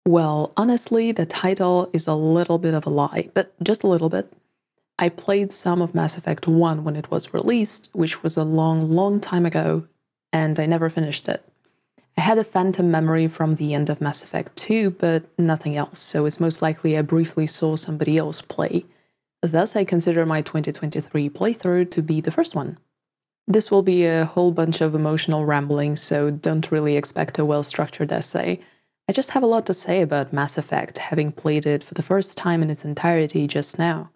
Well, honestly, the title is a little bit of a lie, but just a little bit. I played some of Mass Effect 1 when it was released, which was a long, long time ago, and I never finished it. I had a phantom memory from the end of Mass Effect 2, but nothing else, so it's most likely I briefly saw somebody else play. Thus, I consider my 2023 playthrough to be the first one. This will be a whole bunch of emotional rambling, so don't really expect a well-structured essay. I just have a lot to say about Mass Effect, having played it for the first time in its entirety just now.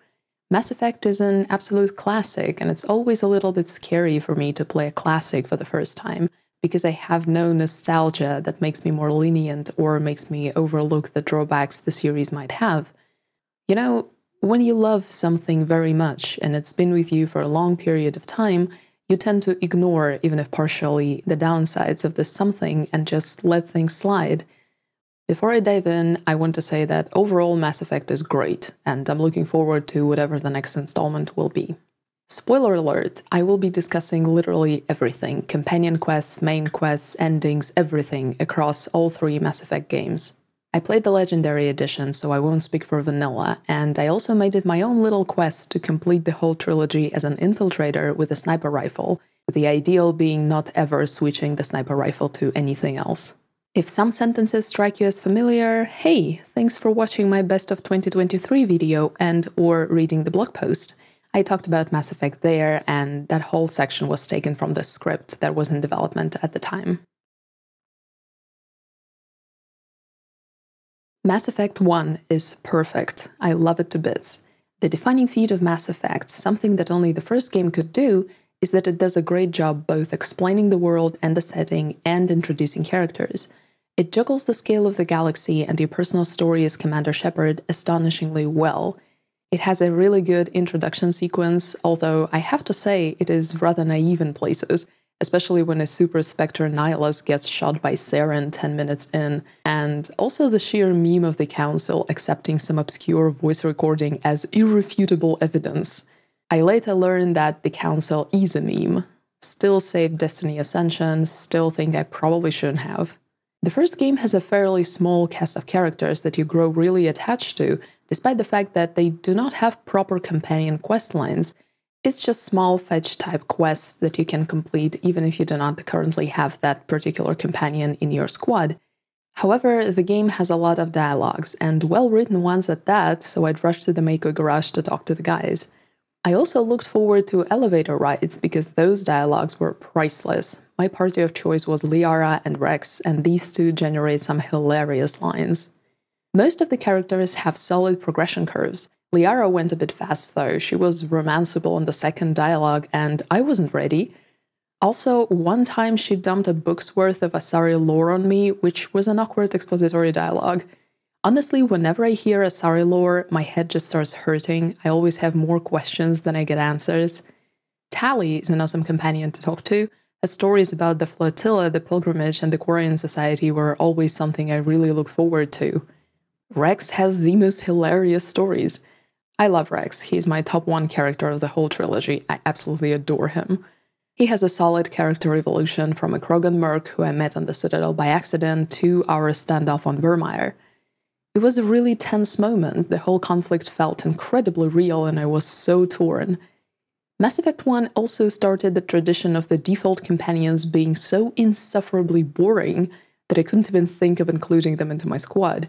Mass Effect is an absolute classic, and it's always a little bit scary for me to play a classic for the first time, because I have no nostalgia that makes me more lenient or makes me overlook the drawbacks the series might have. You know, when you love something very much and it's been with you for a long period of time, you tend to ignore, even if partially, the downsides of this something and just let things slide. Before I dive in, I want to say that overall Mass Effect is great, and I'm looking forward to whatever the next installment will be. Spoiler alert, I will be discussing literally everything: companion quests, main quests, endings, everything across all three Mass Effect games. I played the Legendary Edition, so I won't speak for vanilla, and I also made it my own little quest to complete the whole trilogy as an infiltrator with a sniper rifle, with the ideal being not ever switching the sniper rifle to anything else. If some sentences strike you as familiar, hey, thanks for watching my Best of 2023 video and/or reading the blog post. I talked about Mass Effect there, and that whole section was taken from the script that was in development at the time. Mass Effect 1 is perfect. I love it to bits. The defining feat of Mass Effect, something that only the first game could do, is that it does a great job both explaining the world and the setting and introducing characters. It juggles the scale of the galaxy and your personal story as Commander Shepard astonishingly well. It has a really good introduction sequence, although I have to say it is rather naive in places, especially when a Super Spectre nihilist gets shot by Saren 10 minutes in, and also the sheer meme of the Council accepting some obscure voice recording as irrefutable evidence. I later learned that the Council is a meme. Still saved Destiny Ascension, still think I probably shouldn't have. The first game has a fairly small cast of characters that you grow really attached to, despite the fact that they do not have proper companion quest lines. It's just small fetch-type quests that you can complete even if you do not currently have that particular companion in your squad. However, the game has a lot of dialogues, and well-written ones at that, so I'd rush to the Mako garage to talk to the guys. I also looked forward to elevator rides because those dialogues were priceless. My party of choice was Liara and Rex, and these two generate some hilarious lines. Most of the characters have solid progression curves. Liara went a bit fast though, she was romanceable in the second dialogue and I wasn't ready. Also, one time she dumped a book's worth of Asari lore on me, which was an awkward expository dialogue. Honestly, whenever I hear Asari lore, my head just starts hurting. I always have more questions than I get answers. Tali is an awesome companion to talk to. Her stories about the flotilla, the pilgrimage, and the Quarian Society were always something I really look forward to. Rex has the most hilarious stories. I love Rex. He's my top 1 character of the whole trilogy. I absolutely adore him. He has a solid character evolution from a Krogan merc who I met on the Citadel by accident to our standoff on Vermeer. It was a really tense moment. The whole conflict felt incredibly real and I was so torn. Mass Effect 1 also started the tradition of the default companions being so insufferably boring that I couldn't even think of including them into my squad.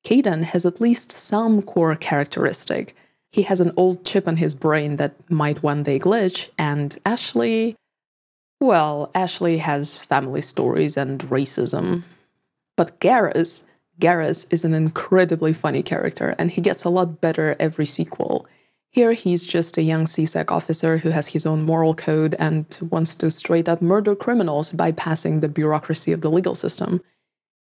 Kaidan has at least some core characteristic. He has an old chip on his brain that might one day glitch, and Ashley... well, Ashley has family stories and racism. But Garrus is an incredibly funny character, and he gets a lot better every sequel. Here he's just a young C-Sec officer who has his own moral code and wants to straight up murder criminals bypassing the bureaucracy of the legal system.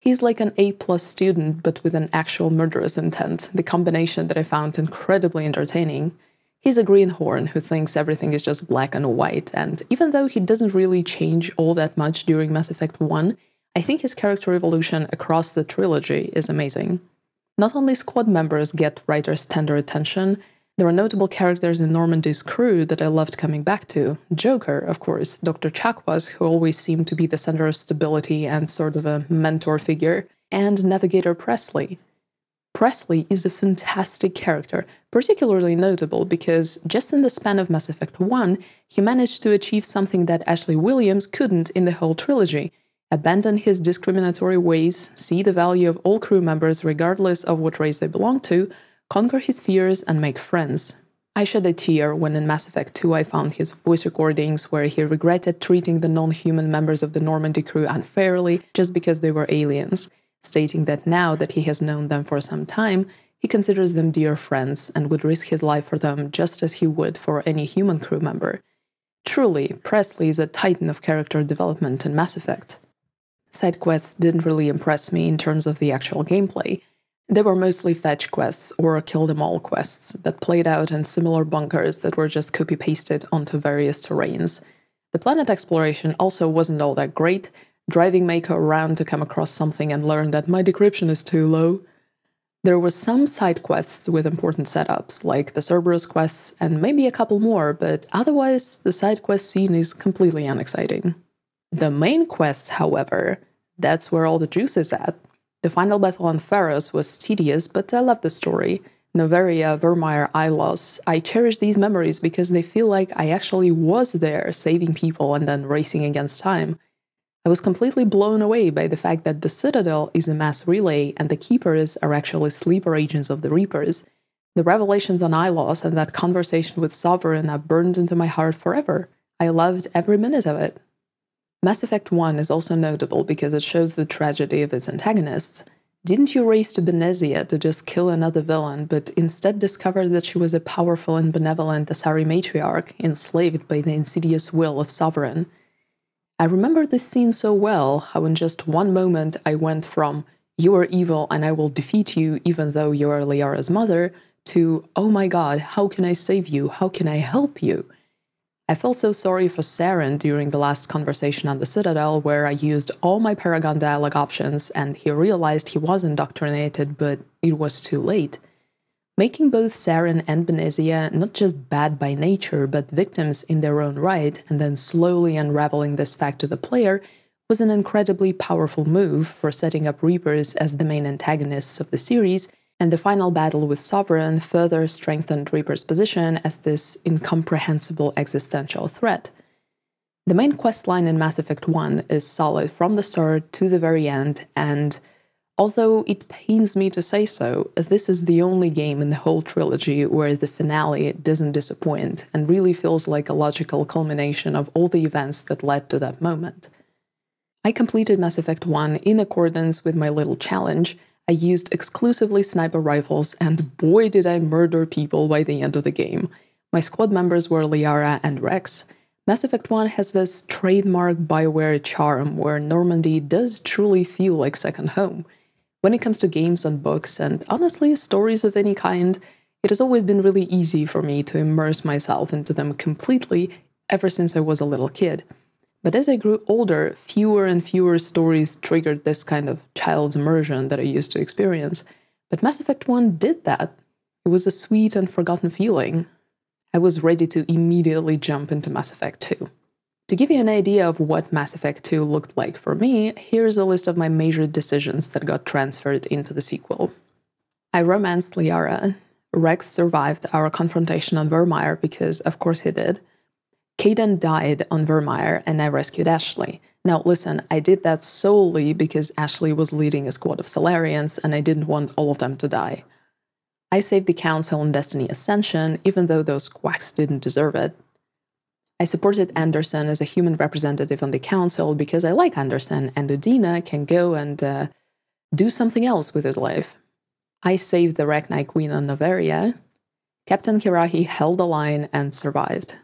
He's like an A+ student, but with an actual murderous intent, the combination that I found incredibly entertaining. He's a greenhorn who thinks everything is just black and white, and even though he doesn't really change all that much during Mass Effect 1, I think his character evolution across the trilogy is amazing. Not only squad members get writers' tender attention, there are notable characters in Normandy's crew that I loved coming back to. Joker, of course, Dr. Chakwas, who always seemed to be the center of stability and sort of a mentor figure, and Navigator Presley. Presley is a fantastic character, particularly notable because just in the span of Mass Effect 1, he managed to achieve something that Ashley Williams couldn't in the whole trilogy: abandon his discriminatory ways, see the value of all crew members regardless of what race they belong to, conquer his fears, and make friends. I shed a tear when in Mass Effect 2 I found his voice recordings where he regretted treating the non-human members of the Normandy crew unfairly just because they were aliens, stating that now that he has known them for some time, he considers them dear friends and would risk his life for them just as he would for any human crew member. Truly, Presley is a titan of character development in Mass Effect. Side quests didn't really impress me in terms of the actual gameplay. They were mostly fetch quests or kill-them-all quests that played out in similar bunkers that were just copy-pasted onto various terrains. The planet exploration also wasn't all that great, driving Mako around to come across something and learn that my decryption is too low. There were some side quests with important setups, like the Cerberus quests and maybe a couple more, but otherwise the side quest scene is completely unexciting. The main quests, however, that's where all the juice is at. The final battle on Pharos was tedious, but I love the story. Noveria, Vermeer, Ilos, I cherish these memories because they feel like I actually was there saving people and then racing against time. I was completely blown away by the fact that the Citadel is a mass relay and the Keepers are actually sleeper agents of the Reapers. The revelations on Ilos and that conversation with Sovereign are burned into my heart forever. I loved every minute of it. Mass Effect 1 is also notable because it shows the tragedy of its antagonists. Didn't you race to Benezia to just kill another villain, but instead discover that she was a powerful and benevolent Asari matriarch, enslaved by the insidious will of Sovereign? I remember this scene so well, how in just one moment I went from, "You are evil and I will defeat you even though you are Liara's mother," to, "Oh my god, how can I save you? How can I help you?" I felt so sorry for Saren during the last conversation on the Citadel where I used all my Paragon dialogue options and he realized he was indoctrinated, but it was too late. Making both Saren and Benezia not just bad by nature, but victims in their own right, and then slowly unraveling this fact to the player, was an incredibly powerful move for setting up Reapers as the main antagonists of the series, and the final battle with Sovereign further strengthened Reaper's position as this incomprehensible existential threat. The main questline in Mass Effect 1 is solid from the start to the very end, and although it pains me to say so, this is the only game in the whole trilogy where the finale doesn't disappoint and really feels like a logical culmination of all the events that led to that moment. I completed Mass Effect 1 in accordance with my little challenge. I used exclusively sniper rifles, and boy did I murder people by the end of the game. My squad members were Liara and Rex. Mass Effect 1 has this trademark BioWare charm where Normandy does truly feel like second home. When it comes to games and books, and honestly stories of any kind, it has always been really easy for me to immerse myself into them completely ever since I was a little kid. But as I grew older, fewer and fewer stories triggered this kind of child's immersion that I used to experience. But Mass Effect 1 did that. It was a sweet and forgotten feeling. I was ready to immediately jump into Mass Effect 2. To give you an idea of what Mass Effect 2 looked like for me, here's a list of my major decisions that got transferred into the sequel. I romanced Liara. Rex survived our confrontation on Vermeer because, of course, he did. Kaidan died on Vermeer, and I rescued Ashley. Now listen, I did that solely because Ashley was leading a squad of Solarians, and I didn't want all of them to die. I saved the Council on Destiny Ascension, even though those quacks didn't deserve it. I supported Anderson as a human representative on the Council because I like Anderson, and Udina can go and do something else with his life. I saved the Rachni Queen on Noveria. Captain Kirahi held the line and survived.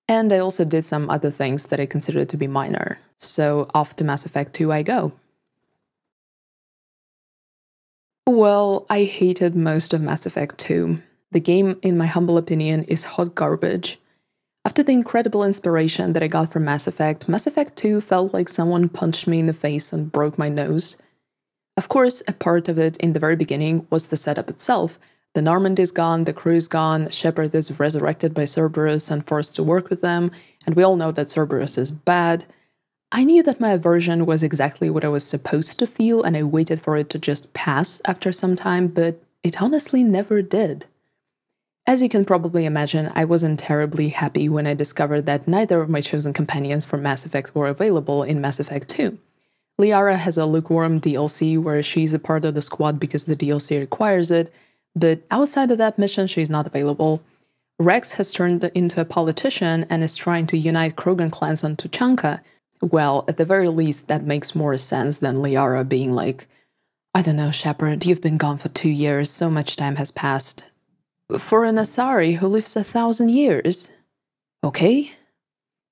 And I also did some other things that I considered to be minor. So off to Mass Effect 2 I go. Well, I hated most of Mass Effect 2. The game, in my humble opinion, is hot garbage. After the incredible inspiration that I got from Mass Effect 2 felt like someone punched me in the face and broke my nose. Of course, a part of it in the very beginning was the setup itself. The Normandy's gone, the crew's gone, Shepard is resurrected by Cerberus and forced to work with them, and we all know that Cerberus is bad. I knew that my aversion was exactly what I was supposed to feel, and I waited for it to just pass after some time, but it honestly never did. As you can probably imagine, I wasn't terribly happy when I discovered that neither of my chosen companions for Mass Effect were available in Mass Effect 2. Liara has a lukewarm DLC where she's a part of the squad because the DLC requires it, but outside of that mission, she's not available. Rex has turned into a politician and is trying to unite Krogan clans on Tuchanka. Well, at the very least, that makes more sense than Liara being like, I don't know, Shepard, you've been gone for 2 years, so much time has passed. For an Asari who lives 1,000 years? Okay.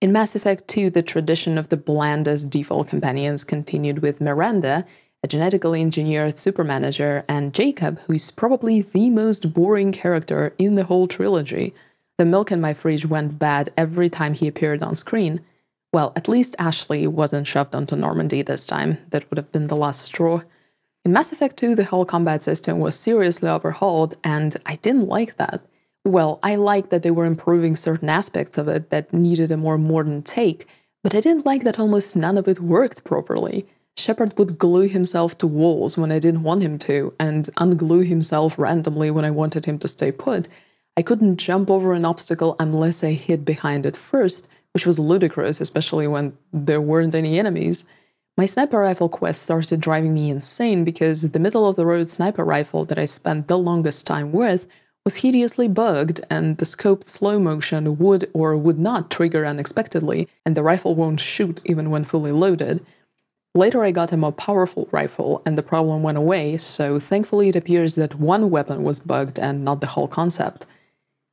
In Mass Effect 2, the tradition of the blandest default companions continued with Miranda, a genetically engineered supermanager, and Jacob, who is probably the most boring character in the whole trilogy. The milk in my fridge went bad every time he appeared on screen. Well, at least Ashley wasn't shoved onto Normandy this time. That would have been the last straw. In Mass Effect 2, the whole combat system was seriously overhauled, and I didn't like that. Well, I liked that they were improving certain aspects of it that needed a more modern take, but I didn't like that almost none of it worked properly. Shepard would glue himself to walls when I didn't want him to, and unglue himself randomly when I wanted him to stay put. I couldn't jump over an obstacle unless I hid behind it first, which was ludicrous, especially when there weren't any enemies. My sniper rifle quest started driving me insane because the middle-of-the-road sniper rifle that I spent the longest time with was hideously bugged, and the scoped slow motion would or would not trigger unexpectedly, and the rifle won't shoot even when fully loaded. Later I got a more powerful rifle, and the problem went away, so thankfully it appears that one weapon was bugged and not the whole concept.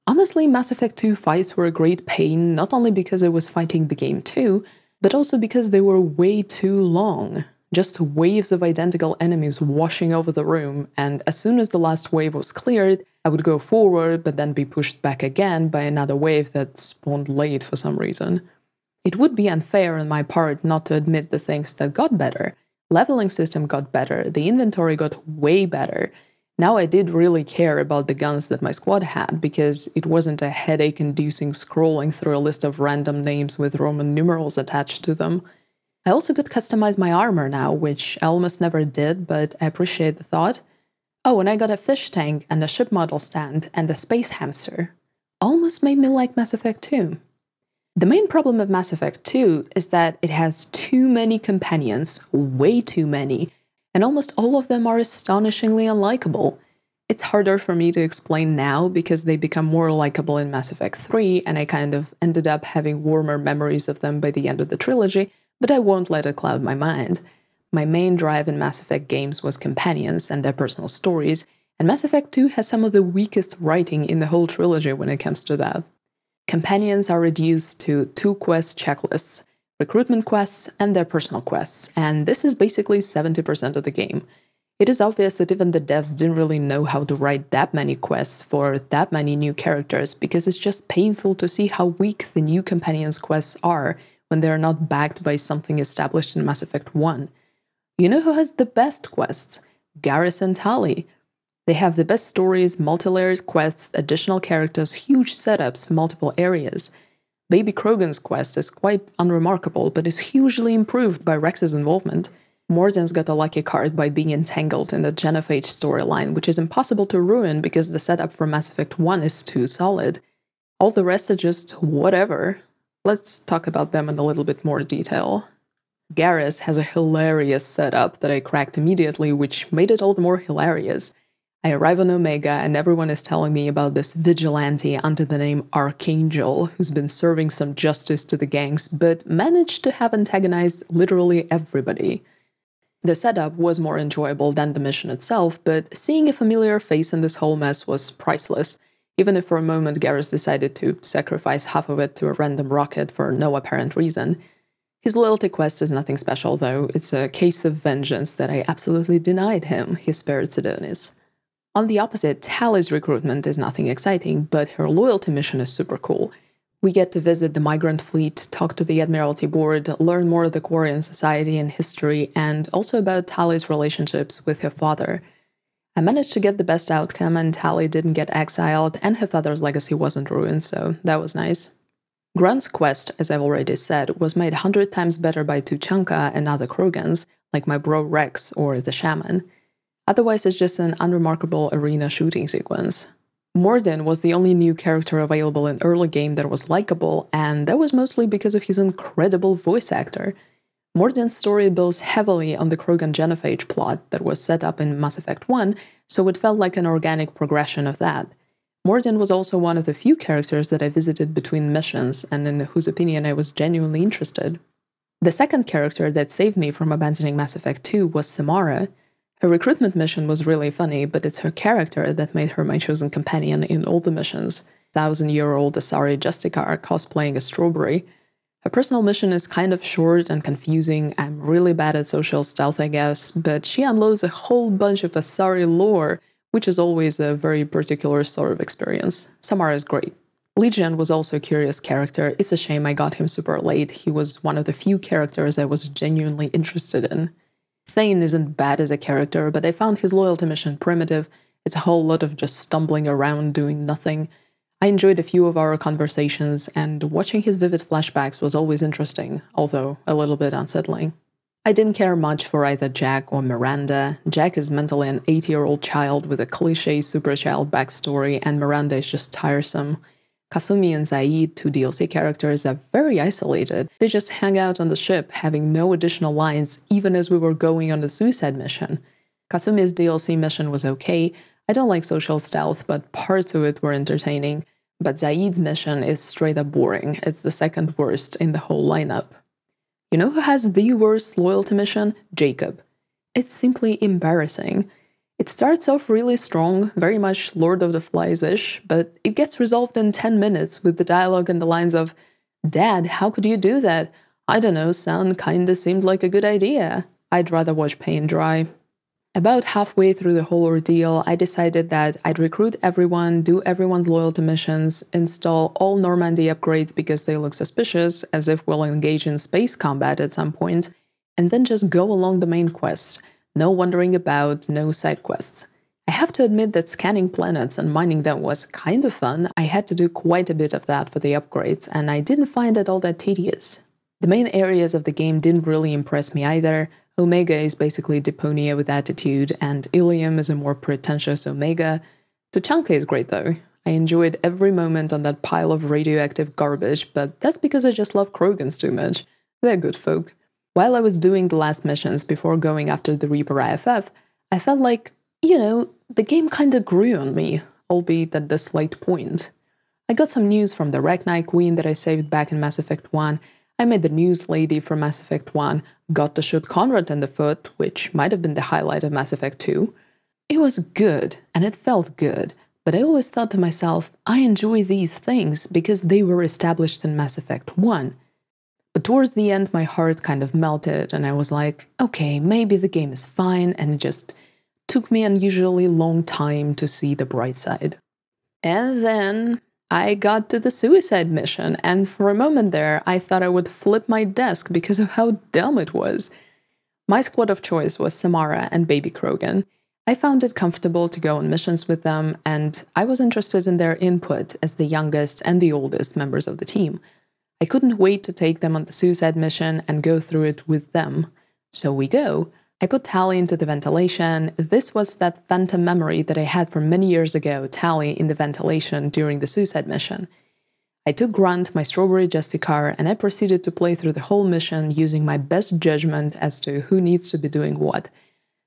Honestly, Mass Effect 2 fights were a great pain, not only because I was fighting the game too, but also because they were way too long. Just waves of identical enemies washing over the room, and as soon as the last wave was cleared, I would go forward but then be pushed back again by another wave that spawned late for some reason. It would be unfair on my part not to admit the things that got better. Leveling system got better, the inventory got way better. Now I did really care about the guns that my squad had, because it wasn't a headache-inducing scrolling through a list of random names with Roman numerals attached to them. I also could customize my armor now, which I almost never did, but I appreciate the thought. Oh, and I got a fish tank and a ship model stand and a space hamster. Almost made me like Mass Effect 2. The main problem of Mass Effect 2 is that it has too many companions, way too many, and almost all of them are astonishingly unlikable. It's harder for me to explain now because they become more likable in Mass Effect 3, and I kind of ended up having warmer memories of them by the end of the trilogy, but I won't let it cloud my mind. My main drive in Mass Effect games was companions and their personal stories, and Mass Effect 2 has some of the weakest writing in the whole trilogy when it comes to that. Companions are reduced to 2 quest checklists: recruitment quests and their personal quests, and this is basically 70% of the game. It is obvious that even the devs didn't really know how to write that many quests for that many new characters, because it's just painful to see how weak the new companions' quests are when they are not backed by something established in Mass Effect 1. You know who has the best quests? Garrus and Tali. They have the best stories, multi-layered quests, additional characters, huge setups, multiple areas. Baby Krogan's quest is quite unremarkable, but is hugely improved by Rex's involvement. Morden's got a lucky card by being entangled in the Genophage storyline, which is impossible to ruin because the setup for Mass Effect 1 is too solid. All the rest are just whatever. Let's talk about them in a little bit more detail. Garrus has a hilarious setup that I cracked immediately, which made it all the more hilarious. I arrive on Omega and everyone is telling me about this vigilante under the name Archangel who's been serving some justice to the gangs, but managed to have antagonized literally everybody. The setup was more enjoyable than the mission itself, but seeing a familiar face in this whole mess was priceless, even if for a moment Garrus decided to sacrifice half of it to a random rocket for no apparent reason. His loyalty quest is nothing special, though. It's a case of vengeance that I absolutely denied him, his spared Sidonis. On the opposite, Tali's recruitment is nothing exciting, but her loyalty mission is super cool. We get to visit the migrant fleet, talk to the Admiralty Board, learn more of the Quarian society and history, and also about Tali's relationships with her father. I managed to get the best outcome, and Tali didn't get exiled, and her father's legacy wasn't ruined, so that was nice. Grunt's quest, as I've already said, was made 100 times better by Tuchanka and other Krogans, like my bro Rex or the Shaman. Otherwise, it's just an unremarkable arena shooting sequence. Mordin was the only new character available in early game that was likable, and that was mostly because of his incredible voice actor. Mordin's story builds heavily on the Krogan genophage plot that was set up in Mass Effect 1, so it felt like an organic progression of that. Mordin was also one of the few characters that I visited between missions and in whose opinion I was genuinely interested. The second character that saved me from abandoning Mass Effect 2 was Samara. Her recruitment mission was really funny, but it's her character that made her my chosen companion in all the missions. 1,000-year-old Asari Justicar cosplaying a strawberry. Her personal mission is kind of short and confusing. I'm really bad at social stealth, I guess, but she unloads a whole bunch of Asari lore, which is always a very particular sort of experience. Samara is great. Legion was also a curious character. It's a shame I got him super late. He was one of the few characters I was genuinely interested in. Thane isn't bad as a character, but I found his loyalty mission primitive. It's a whole lot of just stumbling around doing nothing. I enjoyed a few of our conversations, and watching his vivid flashbacks was always interesting, although a little bit unsettling. I didn't care much for either Jack or Miranda. Jack is mentally an 80-year-old child with a cliché superchild backstory, and Miranda is just tiresome. Kasumi and Zaid, two DLC characters, are very isolated. They just hang out on the ship, having no additional lines, even as we were going on the suicide mission. Kasumi's DLC mission was okay. I don't like social stealth, but parts of it were entertaining. But Zaid's mission is straight up boring. It's the second worst in the whole lineup. You know who has the worst loyalty mission? Jacob. It's simply embarrassing. It starts off really strong, very much Lord of the Flies-ish, but it gets resolved in 10 minutes with the dialogue and the lines of, "Dad, how could you do that? I don't know, son, kinda seemed like a good idea. I'd rather watch paint dry." About halfway through the whole ordeal, I decided that I'd recruit everyone, do everyone's loyalty missions, install all Normandy upgrades because they look suspicious, as if we'll engage in space combat at some point, and then just go along the main quest. No wandering about, no side quests. I have to admit that scanning planets and mining them was kind of fun. I had to do quite a bit of that for the upgrades, and I didn't find it all that tedious. The main areas of the game didn't really impress me either. Omega is basically Deponia with attitude, and Ilium is a more pretentious Omega. Tuchanka is great though. I enjoyed every moment on that pile of radioactive garbage, but that's because I just love Krogans too much. They're good folk. While I was doing the last missions before going after the Reaper IFF, I felt like, the game kinda grew on me, albeit at this late point. I got some news from the Rachni Queen that I saved back in Mass Effect 1, I met the news lady from Mass Effect 1, got to shoot Conrad in the foot, which might have been the highlight of Mass Effect 2. It was good, and it felt good, but I always thought to myself, I enjoy these things because they were established in Mass Effect 1. But towards the end, my heart kind of melted, and I was like, okay, maybe the game is fine, and it just took me an unusually long time to see the bright side. And then I got to the suicide mission, and for a moment there, I thought I would flip my desk because of how dumb it was. My squad of choice was Samara and Baby Krogan. I found it comfortable to go on missions with them, and I was interested in their input as the youngest and the oldest members of the team. I couldn't wait to take them on the suicide mission and go through it with them. So we go. I put Tali into the ventilation. This was that phantom memory that I had from many years ago, Tali in the ventilation during the suicide mission. I took Grunt, my strawberry Justicar, and I proceeded to play through the whole mission using my best judgment as to who needs to be doing what.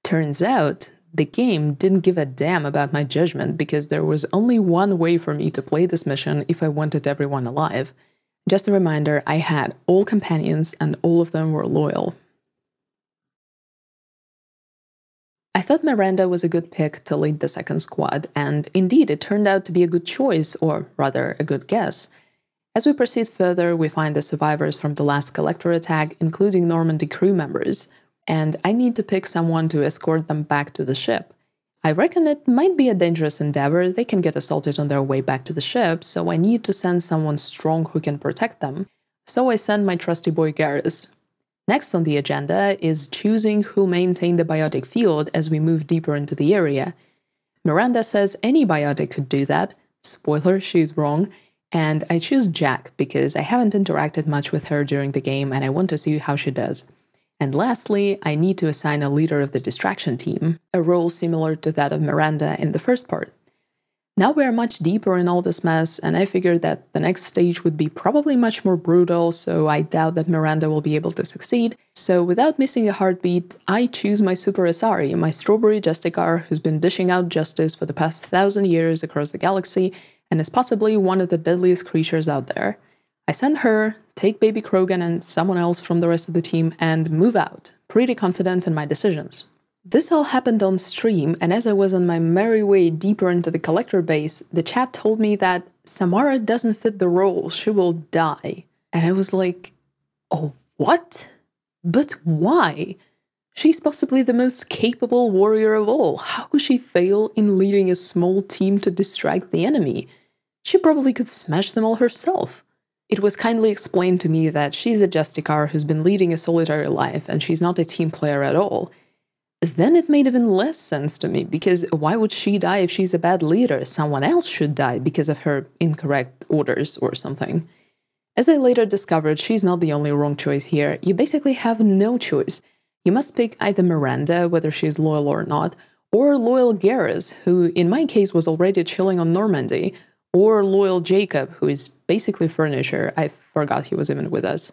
Turns out, the game didn't give a damn about my judgment because there was only one way for me to play this mission if I wanted everyone alive. Just a reminder, I had all companions and all of them were loyal. I thought Miranda was a good pick to lead the second squad, and indeed it turned out to be a good choice, or rather a good guess. As we proceed further, we find the survivors from the last Collector attack, including Normandy crew members, and I need to pick someone to escort them back to the ship. I reckon it might be a dangerous endeavor, they can get assaulted on their way back to the ship, so I need to send someone strong who can protect them. So I send my trusty boy Garrus. Next on the agenda is choosing who'll maintain the biotic field as we move deeper into the area. Miranda says any biotic could do that. Spoiler, she's wrong. And I choose Jack because I haven't interacted much with her during the game and I want to see how she does. And lastly, I need to assign a leader of the distraction team, a role similar to that of Miranda in the first part. Now we are much deeper in all this mess, and I figured that the next stage would be probably much more brutal, so I doubt that Miranda will be able to succeed. So without missing a heartbeat, I choose my Super Asari, my strawberry Justicar who's been dishing out justice for the past 1,000 years across the galaxy, and is possibly one of the deadliest creatures out there. I send her, take Baby Krogan and someone else from the rest of the team, and move out, pretty confident in my decisions. This all happened on stream, and as I was on my merry way deeper into the collector base, the chat told me that Samara doesn't fit the role, she will die. And I was like, oh, what? But why? She's possibly the most capable warrior of all. How could she fail in leading a small team to distract the enemy? She probably could smash them all herself. It was kindly explained to me that she's a Justicar who's been leading a solitary life and she's not a team player at all. Then it made even less sense to me, because why would she die if she's a bad leader? Someone else should die because of her incorrect orders or something. As I later discovered, she's not the only wrong choice here. You basically have no choice. You must pick either Miranda, whether she's loyal or not, or loyal Garrus, who in my case was already chilling on Normandy, or loyal Jacob, who is basically furniture. I forgot he was even with us.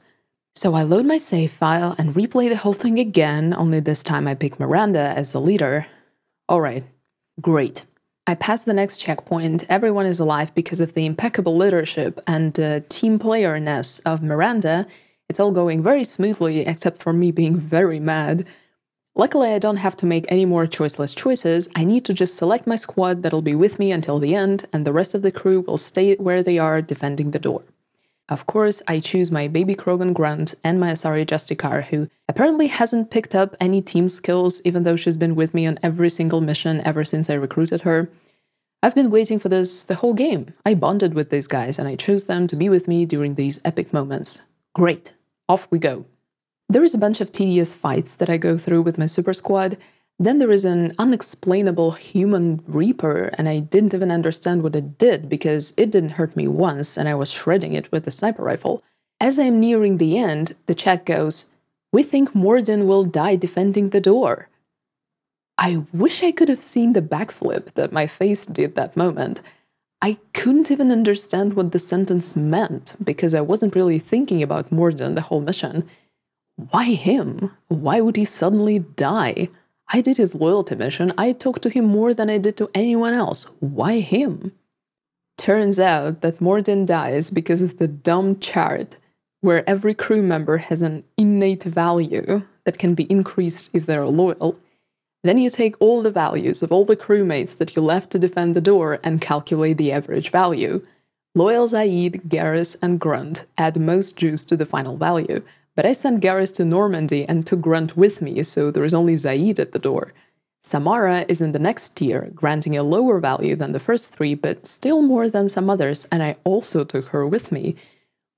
So I load my save file and replay the whole thing again, only this time I pick Miranda as the leader. Alright, great. I pass the next checkpoint, everyone is alive because of the impeccable leadership and team playerness of Miranda. It's all going very smoothly, except for me being very mad. Luckily, I don't have to make any more choiceless choices. I need to just select my squad that'll be with me until the end, and the rest of the crew will stay where they are, defending the door. Of course, I choose my Baby Krogan Grunt and my Asari Justicar, who apparently hasn't picked up any team skills, even though she's been with me on every single mission ever since I recruited her. I've been waiting for this the whole game. I bonded with these guys, and I chose them to be with me during these epic moments. Great. Off we go. There is a bunch of tedious fights that I go through with my super squad. Then there is an unexplainable human reaper, and I didn't even understand what it did because it didn't hurt me once and I was shredding it with a sniper rifle. As I am nearing the end, the chat goes, "We think Morden will die defending the door." I wish I could have seen the backflip that my face did that moment. I couldn't even understand what the sentence meant because I wasn't really thinking about Morden the whole mission. Why him? Why would he suddenly die? I did his loyalty mission. I talked to him more than I did to anyone else. Why him? Turns out that Morden dies because of the dumb chart where every crew member has an innate value that can be increased if they're loyal. Then you take all the values of all the crewmates that you left to defend the door and calculate the average value. Loyal Zaid, Garrus, and Grunt add most juice to the final value. But I sent Garrus to Normandy and took Grunt with me, so there is only Zaid at the door. Samara is in the next tier, granting a lower value than the first three, but still more than some others, and I also took her with me.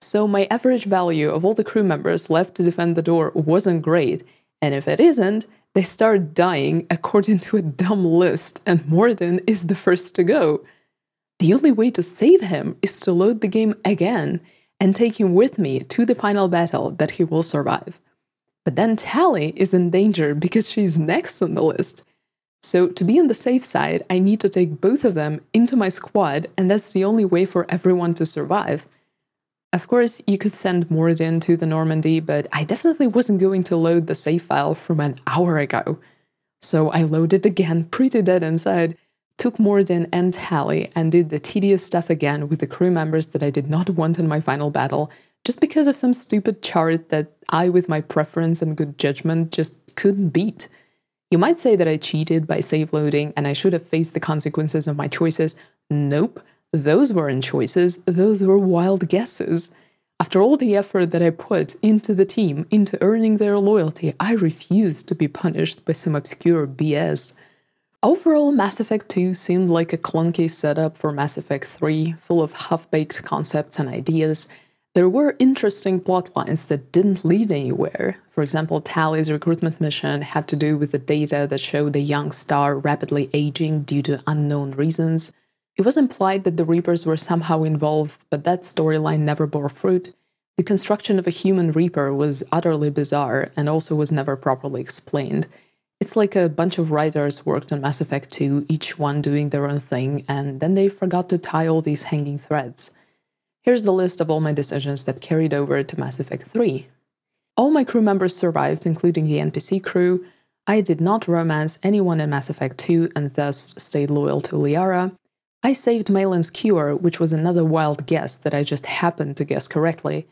So my average value of all the crew members left to defend the door wasn't great, and if it isn't, they start dying according to a dumb list, and Morden is the first to go. The only way to save him is to load the game again, and take him with me to the final battle that he will survive. But then Tali is in danger because she's next on the list. So to be on the safe side, I need to take both of them into my squad, and that's the only way for everyone to survive. Of course, you could send Morden to the Normandy, but I definitely wasn't going to load the save file from an hour ago. So I loaded again, pretty dead inside, took Morden and Tali and did the tedious stuff again with the crew members that I did not want in my final battle, just because of some stupid chart that I, with my preference and good judgment, just couldn't beat. You might say that I cheated by save loading and I should have faced the consequences of my choices. Nope, those weren't choices, those were wild guesses. After all the effort that I put into the team, into earning their loyalty, I refused to be punished by some obscure BS. Overall, Mass Effect 2 seemed like a clunky setup for Mass Effect 3, full of half-baked concepts and ideas. There were interesting plotlines that didn't lead anywhere. For example, Tali's recruitment mission had to do with the data that showed a young star rapidly aging due to unknown reasons. It was implied that the Reapers were somehow involved, but that storyline never bore fruit. The construction of a human Reaper was utterly bizarre and also was never properly explained. It's like a bunch of writers worked on Mass Effect 2, each one doing their own thing, and then they forgot to tie all these hanging threads. Here's the list of all my decisions that carried over to Mass Effect 3. All my crew members survived, including the NPC crew. I did not romance anyone in Mass Effect 2 and thus stayed loyal to Liara. I saved Malin's cure, which was another wild guess that I just happened to guess correctly.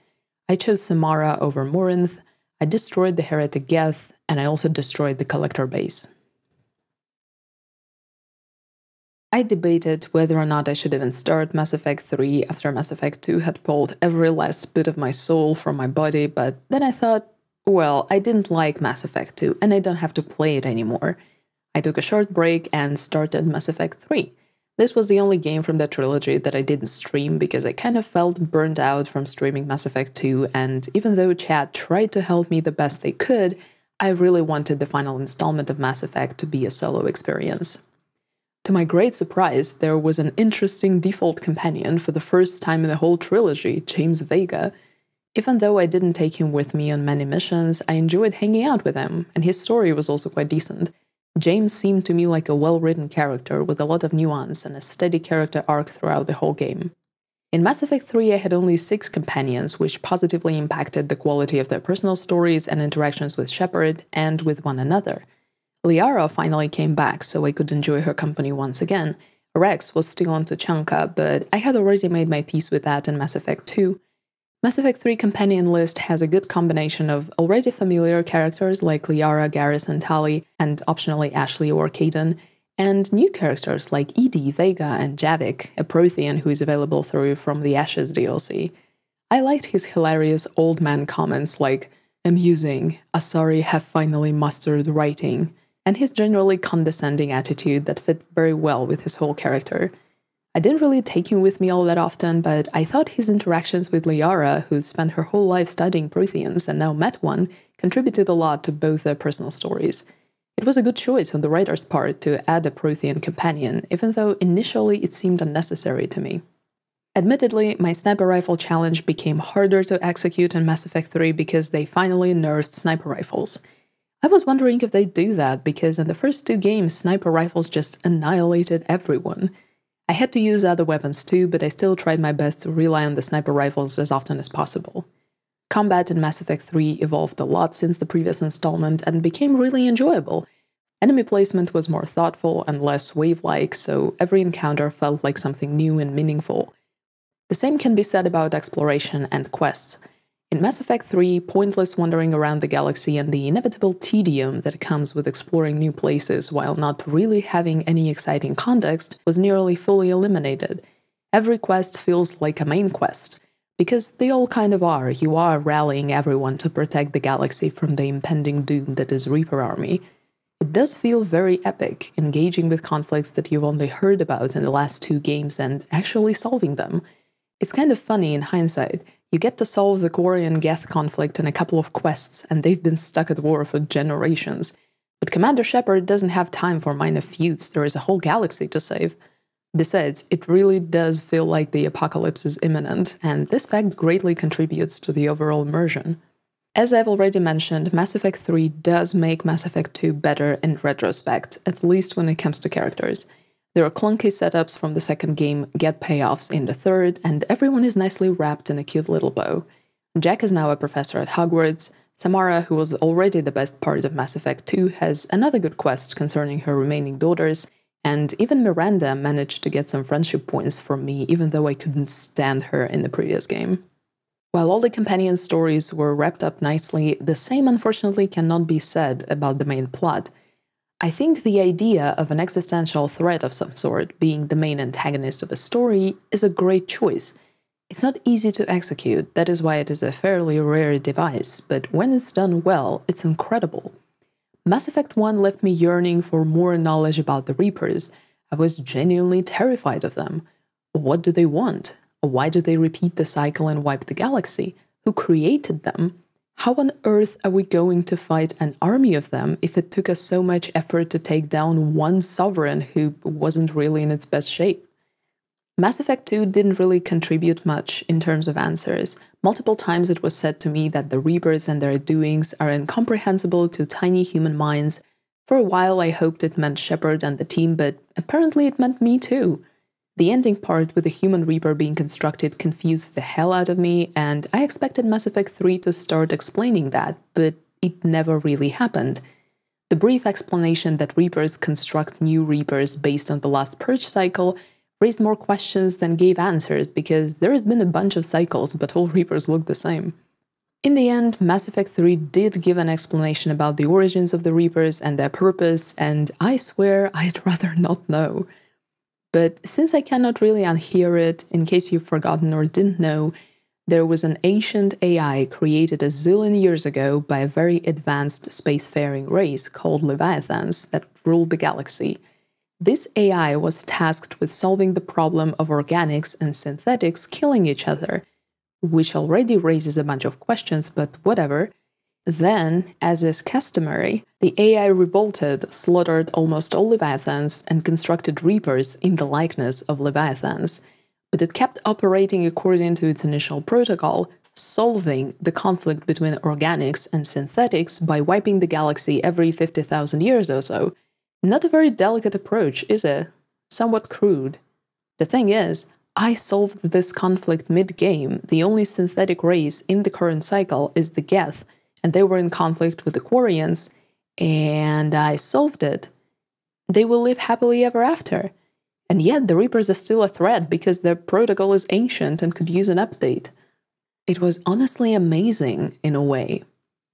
I chose Samara over Morinth. I destroyed the Heretic Geth, and I also destroyed the Collector base. I debated whether or not I should even start Mass Effect 3 after Mass Effect 2 had pulled every last bit of my soul from my body, but then I thought, well, I didn't like Mass Effect 2, and I don't have to play it anymore. I took a short break and started Mass Effect 3. This was the only game from that trilogy that I didn't stream because I kind of felt burnt out from streaming Mass Effect 2, and even though chat tried to help me the best they could, I really wanted the final installment of Mass Effect to be a solo experience. To my great surprise, there was an interesting default companion for the first time in the whole trilogy, James Vega. Even though I didn't take him with me on many missions, I enjoyed hanging out with him, and his story was also quite decent. James seemed to me like a well-written character with a lot of nuance and a steady character arc throughout the whole game. In Mass Effect 3, I had only 6 companions, which positively impacted the quality of their personal stories and interactions with Shepard and with one another. Liara finally came back, so I could enjoy her company once again. Rex was still on Tuchanka, but I had already made my peace with that in Mass Effect 2. Mass Effect 3 companion list has a good combination of already familiar characters like Liara, Garrus, and Tali, and optionally Ashley or Kaidan, and new characters like Edie, Vega, and Javik, a Prothean who is available through From the Ashes DLC. I liked his hilarious old man comments like, amusing, Asari have finally mastered writing, and his generally condescending attitude that fit very well with his whole character. I didn't really take him with me all that often, but I thought his interactions with Liara, who spent her whole life studying Protheans and now met one, contributed a lot to both their personal stories. It was a good choice on the writer's part to add a Prothean companion, even though initially it seemed unnecessary to me. Admittedly, my sniper rifle challenge became harder to execute in Mass Effect 3 because they finally nerfed sniper rifles. I was wondering if they'd do that because in the first 2 games, sniper rifles just annihilated everyone. I had to use other weapons too, but I still tried my best to rely on the sniper rifles as often as possible. Combat in Mass Effect 3 evolved a lot since the previous installment and became really enjoyable. Enemy placement was more thoughtful and less wave-like, so every encounter felt like something new and meaningful. The same can be said about exploration and quests. In Mass Effect 3, pointless wandering around the galaxy and the inevitable tedium that comes with exploring new places while not really having any exciting context was nearly fully eliminated. Every quest feels like a main quest, because they all kind of are. You are rallying everyone to protect the galaxy from the impending doom that is Reaper Army. It does feel very epic, engaging with conflicts that you've only heard about in the last 2 games and actually solving them. It's kind of funny in hindsight. You get to solve the Quarian Geth conflict in a couple of quests, and they've been stuck at war for generations. But Commander Shepard doesn't have time for minor feuds, there is a whole galaxy to save. Besides, it really does feel like the apocalypse is imminent, and this fact greatly contributes to the overall immersion. As I've already mentioned, Mass Effect 3 does make Mass Effect 2 better in retrospect, at least when it comes to characters. Their clunky setups from the second game get payoffs in the third, and everyone is nicely wrapped in a cute little bow. Jack is now a professor at Hogwarts. Samara, who was already the best part of Mass Effect 2, has another good quest concerning her remaining daughters, and even Miranda managed to get some friendship points from me, even though I couldn't stand her in the previous game. While all the companion stories were wrapped up nicely, the same unfortunately cannot be said about the main plot. I think the idea of an existential threat of some sort being the main antagonist of a story is a great choice. It's not easy to execute, that is why it is a fairly rare device, but when it's done well, it's incredible. Mass Effect 1 left me yearning for more knowledge about the Reapers. I was genuinely terrified of them. What do they want? Why do they repeat the cycle and wipe the galaxy? Who created them? How on earth are we going to fight an army of them if it took us so much effort to take down one sovereign who wasn't really in its best shape? Mass Effect 2 didn't really contribute much in terms of answers. Multiple times it was said to me that the Reapers and their doings are incomprehensible to tiny human minds. For a while I hoped it meant Shepard and the team, but apparently it meant me too. The ending part with the human Reaper being constructed confused the hell out of me, and I expected Mass Effect 3 to start explaining that, but it never really happened. The brief explanation that Reapers construct new Reapers based on the last purge cycle raised more questions than gave answers, because there has been a bunch of cycles, but all Reapers look the same. In the end, Mass Effect 3 did give an explanation about the origins of the Reapers and their purpose, and I swear I'd rather not know. But since I cannot really unhear it, in case you've forgotten or didn't know, there was an ancient AI created a zillion years ago by a very advanced spacefaring race called Leviathans that ruled the galaxy. This AI was tasked with solving the problem of organics and synthetics killing each other, which already raises a bunch of questions, but whatever. Then, as is customary, the AI revolted, slaughtered almost all Leviathans, and constructed Reapers in the likeness of Leviathans. But it kept operating according to its initial protocol, solving the conflict between organics and synthetics by wiping the galaxy every 50,000 years or so. Not a very delicate approach, is it? Somewhat crude. The thing is, I solved this conflict mid-game. The only synthetic race in the current cycle is the Geth, and they were in conflict with the Quarians, and I solved it. They will live happily ever after. And yet the Reapers are still a threat because their protocol is ancient and could use an update. It was honestly amazing, in a way.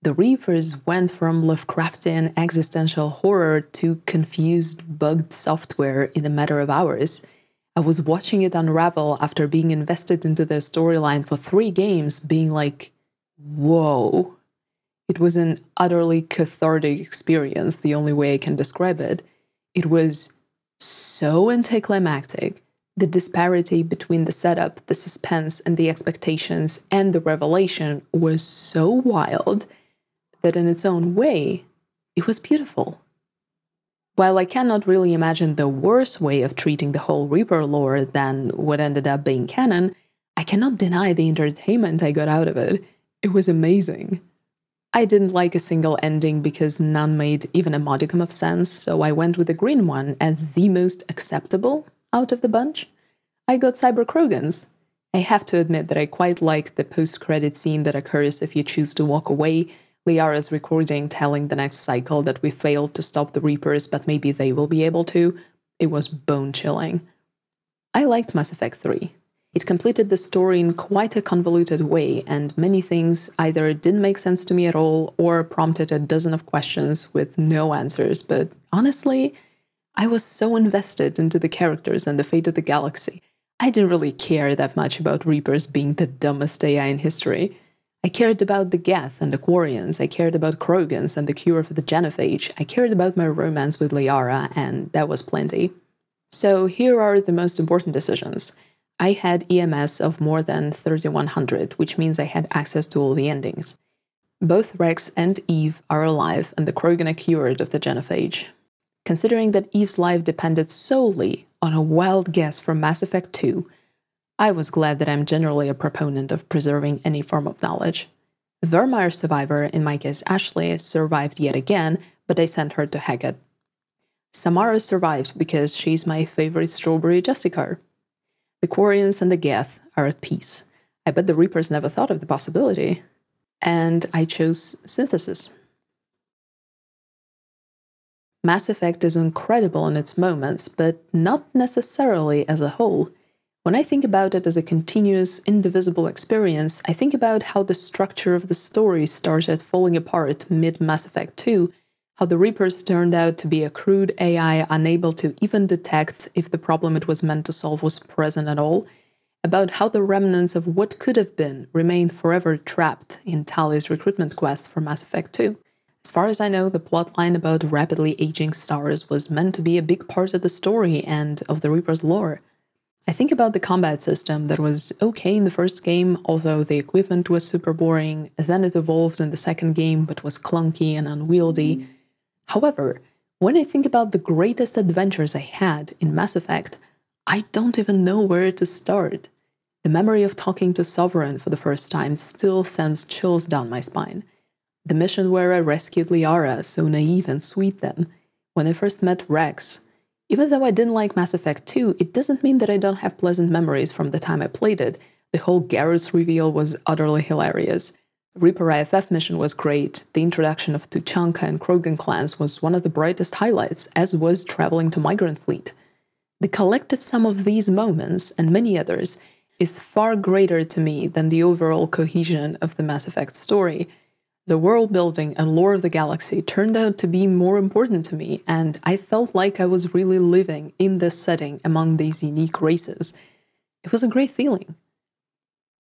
The Reapers went from Lovecraftian existential horror to confused, bugged software in a matter of hours. I was watching it unravel after being invested into their storyline for 3 games, being like, whoa. It was an utterly cathartic experience, the only way I can describe it. It was so anticlimactic. The disparity between the setup, the suspense, and the expectations, and the revelation was so wild that in its own way, it was beautiful. While I cannot really imagine the worse way of treating the whole Reaper lore than what ended up being canon, I cannot deny the entertainment I got out of it. It was amazing. I didn't like a single ending because none made even a modicum of sense, so I went with the green one as the most acceptable out of the bunch. I got Cyber Krogans. I have to admit that I quite like the post-credit scene that occurs if you choose to walk away, Liara's recording telling the next cycle that we failed to stop the Reapers, but maybe they will be able to. It was bone-chilling. I liked Mass Effect 3. It completed the story in quite a convoluted way, and many things either didn't make sense to me at all or prompted a dozen of questions with no answers, but honestly, I was so invested into the characters and the fate of the galaxy. I didn't really care that much about Reapers being the dumbest AI in history. I cared about the Geth and the Quarians, I cared about Krogans and the cure for the genophage, I cared about my romance with Liara, and that was plenty. So here are the most important decisions. I had EMS of more than 3100, which means I had access to all the endings. Both Rex and Eve are alive, and the Krogan are cured of the genophage. Considering that Eve's life depended solely on a wild guess from Mass Effect 2, I was glad that I'm generally a proponent of preserving any form of knowledge. Vermeer's survivor, in my case Ashley, survived yet again, but I sent her to Hackett. Samara survived because she's my favorite strawberry Justicar. The Quarians and the Geth are at peace. I bet the Reapers never thought of the possibility. And I chose synthesis. Mass Effect is incredible in its moments, but not necessarily as a whole. When I think about it as a continuous, indivisible experience, I think about how the structure of the story started falling apart mid-Mass Effect 2, how the Reapers turned out to be a crude AI unable to even detect if the problem it was meant to solve was present at all, about how the remnants of what could have been remained forever trapped in Tali's recruitment quest for Mass Effect 2. As far as I know, the plotline about rapidly aging stars was meant to be a big part of the story and of the Reaper's lore. I think about the combat system that was okay in the first game, although the equipment was super boring, then it evolved in the second game but was clunky and unwieldy. However, when I think about the greatest adventures I had in Mass Effect, I don't even know where to start. The memory of talking to Sovereign for the first time still sends chills down my spine. The mission where I rescued Liara, so naive and sweet then, when I first met Rex. Even though I didn't like Mass Effect 2, it doesn't mean that I don't have pleasant memories from the time I played it. The whole Garrus reveal was utterly hilarious. The Reaper IFF mission was great. The introduction of Tuchanka and Krogan clans was one of the brightest highlights, as was traveling to Migrant Fleet. The collective sum of these moments, and many others, is far greater to me than the overall cohesion of the Mass Effect story. The world building and lore of the galaxy turned out to be more important to me, and I felt like I was really living in this setting among these unique races. It was a great feeling.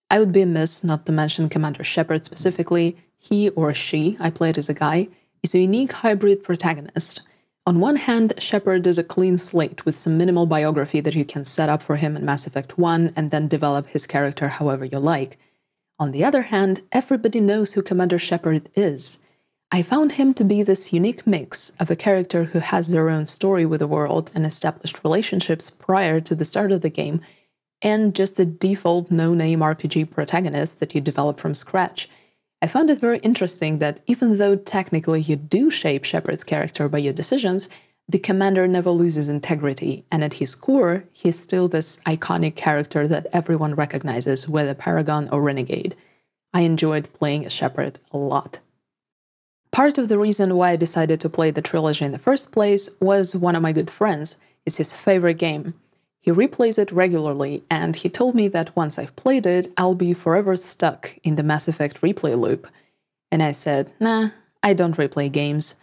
I would be amiss not to mention Commander Shepard specifically. He or she, I played as a guy, is a unique hybrid protagonist. On one hand, Shepard is a clean slate with some minimal biography that you can set up for him in Mass Effect 1 and then develop his character however you like. On the other hand, everybody knows who Commander Shepard is. I found him to be this unique mix of a character who has their own story with the world and established relationships prior to the start of the game, and just a default no-name RPG protagonist that you develop from scratch. I found it very interesting that even though technically you do shape Shepard's character by your decisions, the commander never loses integrity, and at his core, he's still this iconic character that everyone recognizes, whether Paragon or Renegade. I enjoyed playing as Shepard a lot. Part of the reason why I decided to play the trilogy in the first place was one of my good friends. It's his favorite game. He replays it regularly, and he told me that once I've played it, I'll be forever stuck in the Mass Effect replay loop. And I said, nah, I don't replay games.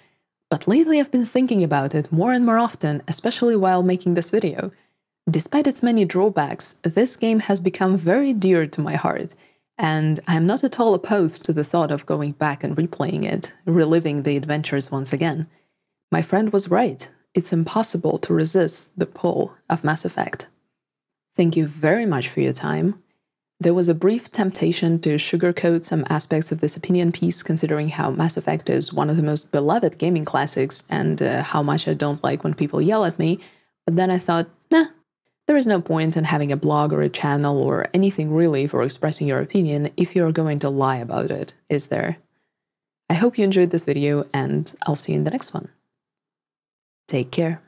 But lately I've been thinking about it more and more often, especially while making this video. Despite its many drawbacks, this game has become very dear to my heart, and I'm not at all opposed to the thought of going back and replaying it, reliving the adventures once again. My friend was right. It's impossible to resist the pull of Mass Effect. Thank you very much for your time. There was a brief temptation to sugarcoat some aspects of this opinion piece, considering how Mass Effect is one of the most beloved gaming classics and how much I don't like when people yell at me, but then I thought, nah, there is no point in having a blog or a channel or anything really for expressing your opinion if you're going to lie about it, is there? I hope you enjoyed this video, and I'll see you in the next one. Take care.